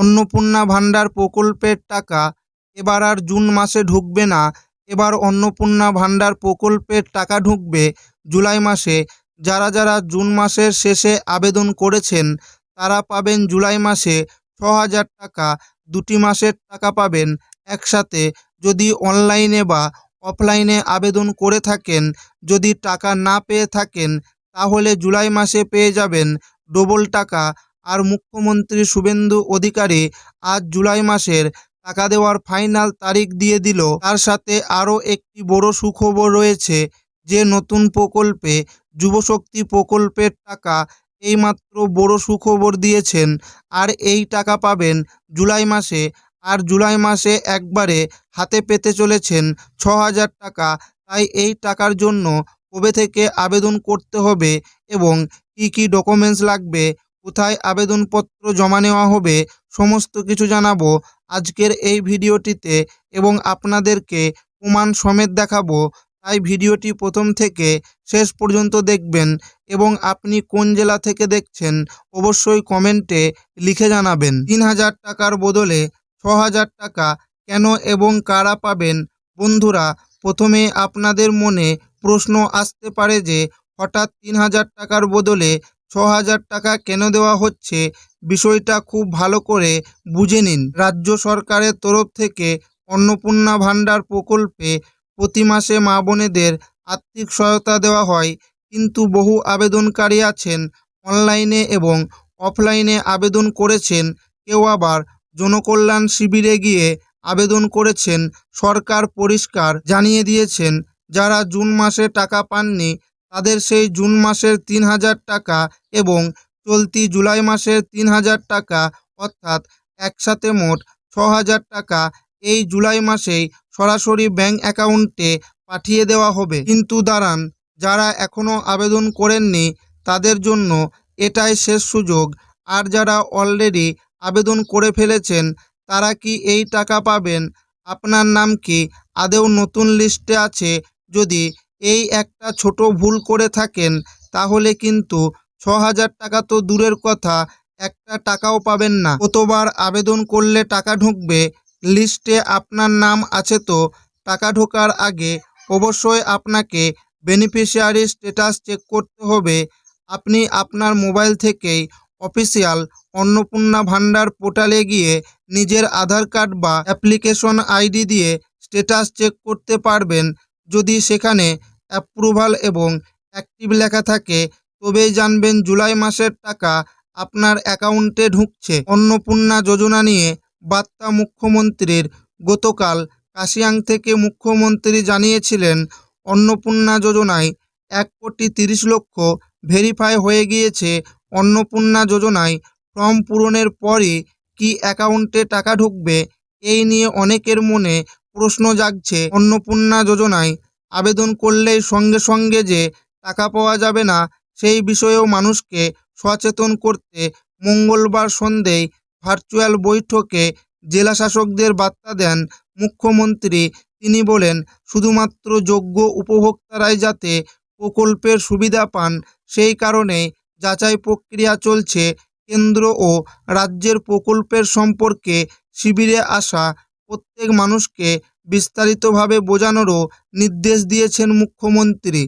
অন্নপূর্ণা ভাণ্ডার প্রকল্পের টাকা এবার আর জুন মাসে ঢুকবে না। এবার অন্নপূর্ণা ভাণ্ডার প্রকল্পের টাকা ঢুকবে জুলাই মাসে। যারা যারা জুন মাসের শেষে আবেদন করেছেন তারা পাবেন জুলাই মাসে ৬,০০০ টাকা। দুটি মাসের টাকা পাবেন একসাথে। যদি অনলাইনে বা অফলাইনে আবেদন করে থাকেন, যদি টাকা না পেয়ে থাকেন তাহলে জুলাই মাসে পেয়ে যাবেন ডবল টাকা। আর মুখ্যমন্ত্রী শুভেন্দু অধিকারী আজ জুলাই মাসের টাকা দেওয়ার ফাইনাল তারিখ দিয়ে দিল। তার সাথে আরও একটি বড় সুখবর রয়েছে যে নতুন প্রকল্পে যুবশক্তি প্রকল্পের টাকা এইমাত্র বড় সুখবর দিয়েছেন। আর এই টাকা পাবেন জুলাই মাসে। আর জুলাই মাসে একবারে হাতে পেতে চলেছেন ৬,০০০ টাকা। তাই এই টাকার জন্য কবে থেকে আবেদন করতে হবে এবং কি কি ডকুমেন্টস লাগবে, কোথায় আবেদনপত্র জমা নেওয়া হবে, সমস্ত কিছু জানাবো আজকের এই ভিডিওটিতে এবং আপনাদেরকে প্রমাণ সমেত দেখাবো। তাই ভিডিওটি প্রথম থেকে শেষ পর্যন্ত দেখবেন এবং আপনি কোন জেলা থেকে দেখছেন অবশ্যই কমেন্টে লিখে জানাবেন। ৩,০০০ টাকার বদলে ৬,০০০ টাকা কেন এবং কারা পাবেন? বন্ধুরা, প্রথমে আপনাদের মনে প্রশ্ন আসতে পারে যে হঠাৎ ৩,০০০ টাকার বদলে ৬,০০০ টাকা কেন দেওয়া হচ্ছে। বিষয়টা খুব ভালো করে বুঝে নিন। রাজ্য সরকারের তরফ থেকে অন্নপূর্ণা ভাণ্ডার প্রকল্পে প্রতি মাসে মা বোনেদের আর্থিক সহায়তা দেওয়া হয়। কিন্তু বহু আবেদনকারী আছেন অনলাইনে এবং অফলাইনে আবেদন করেছেন, কেউ আবার জনকল্যাণ শিবিরে গিয়ে আবেদন করেছেন। সরকার পরিষ্কার জানিয়ে দিয়েছেন যারা জুন মাসে টাকা পাননি তাদের সেই জুন মাসের ৩,০০০ টাকা এবং চলতি জুলাই মাসের ৩,০০০ টাকা অর্থাৎ একসাথে মোট ৬,০০০ টাকা এই জুলাই মাসেই সরাসরি ব্যাংক অ্যাকাউন্টে পাঠিয়ে দেওয়া হবে। কিন্তু দাঁড়ান, যারা এখনও আবেদন করেননি তাদের জন্য এটাই শেষ সুযোগ। আর যারা অলরেডি আবেদন করে ফেলেছেন তারা কি এই টাকা পাবেন? আপনার নাম কি আদৌ নতুন লিস্টে আছে? যদি এই একটা ছোট ভুল করে থাকেন তাহলে কিন্তু ৬,০০০ টাকা তো দূরের কথা, একটা টাকাও পাবেন না। কতবার আবেদন করলে টাকা ঢুকবে? লিস্টে আপনার নাম আছে তো? টাকা ঢোকার আগে অবশ্যই আপনাকে বেনিফিশিয়ারি স্ট্যাটাস চেক করতে হবে। আপনি আপনার মোবাইল থেকেই অফিসিয়াল অন্নপূর্ণা ভাণ্ডার পোর্টালে গিয়ে নিজের আধার কার্ড বা অ্যাপ্লিকেশন আইডি দিয়ে স্ট্যাটাস চেক করতে পারবেন। যদি সেখানে অ্যাপ্রুভাল এবং অ্যাক্টিভ লেখা থাকে তবেই জানবেন জুলাই মাসের টাকা আপনার অ্যাকাউন্টে ঢুকছে। অন্নপূর্ণা যোজনা নিয়ে বার্তা মুখ্যমন্ত্রীর। গতকাল কাশিয়াং থেকে মুখ্যমন্ত্রী জানিয়েছিলেন অন্নপূর্ণা যোজনায় ১,৩০,০০,০০০ ভেরিফাই হয়ে গিয়েছে। অন্নপূর্ণা যোজনায় ফর্ম পূরণের পরই কি অ্যাকাউন্টে টাকা ঢুকবে? এই নিয়ে অনেকের মনে প্রশ্ন জাগছে। অন্নপূর্ণা যোজনায় আবেদন করলেই সঙ্গে সঙ্গে যে টাকা পাওয়া যাবে না সেই বিষয়েও মানুষকে সচেতন করতে মঙ্গলবার সন্ধ্যেয় ভার্চুয়াল বৈঠকে জেলা শাসকদের বার্তা দেন মুখ্যমন্ত্রী। তিনি বলেন শুধুমাত্র যোগ্য উপভোক্তারাই যাতে প্রকল্পের সুবিধা পান সেই কারণে যাচাই প্রক্রিয়া চলছে। কেন্দ্র ও রাজ্যের প্রকল্পের সম্পর্কে শিবিরে আসা প্রত্যেক মানুষকে বিস্তারিতভাবে বোঝানোরও নির্দেশ দিয়েছেন মুখ্যমন্ত্রী।